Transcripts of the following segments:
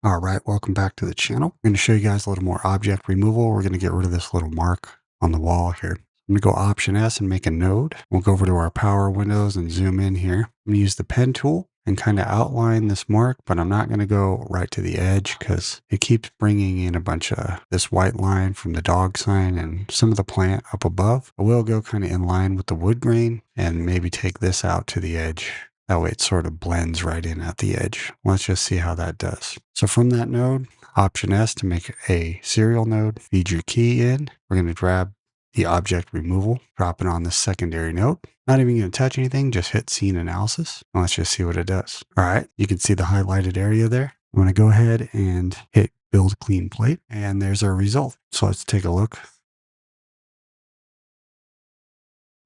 All right, welcome back to the channel. I'm going to show you guys a little more object removal. We're going to get rid of this little mark on the wall here. I'm going to go Option S and make a node. We'll go over to our power windows and zoom in here. I'm going to use the pen tool and kind of outline this mark, but I'm not going to go right to the edge because it keeps bringing in a bunch of this white line from the dog sign and some of the plant up above. I will go kind of in line with the wood grain and maybe take this out to the edge. That way it sort of blends right in at the edge. Let's just see how that does. So from that node, Option S to make a serial node, feed your key in. We're going to grab the object removal, drop it on the secondary node. Not even going to touch anything, just hit scene analysis. And let's just see what it does. All right, you can see the highlighted area there. I'm going to go ahead and hit build clean plate, and there's our result. So let's take a look.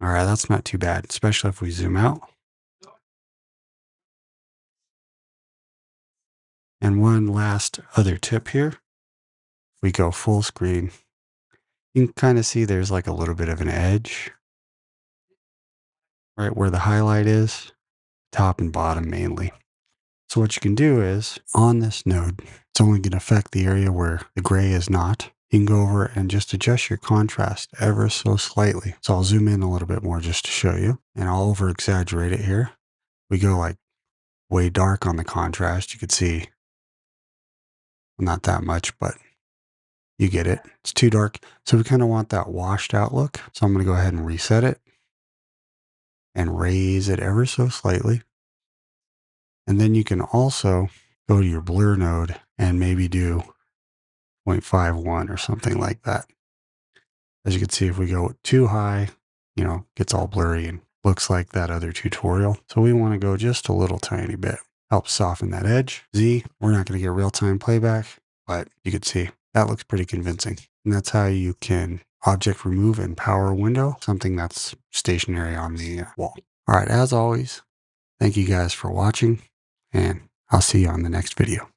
All right, that's not too bad, especially if we zoom out. And one last other tip here. If we go full screen, you can kind of see there's like a little bit of an edge right where the highlight is, top and bottom mainly. So what you can do is on this node, it's only going to affect the area where the gray is not. You can go over and just adjust your contrast ever so slightly. So I'll zoom in a little bit more just to show you, and I'll over exaggerate it here. We go like way dark on the contrast. You could see not that much, but you get it. It's too dark. So we kind of want that washed out look. So I'm going to go ahead and reset it and raise it ever so slightly. And then you can also go to your blur node and maybe do 0.51 or something like that. As you can see, if we go too high, gets all blurry and looks like that other tutorial. So we want to go just a little tiny bit. Helps soften that edge. Z, we're not going to get real-time playback, but you can see that looks pretty convincing. And that's how you can object remove and power window, something that's stationary on the wall. All right, as always, thank you guys for watching, and I'll see you on the next video.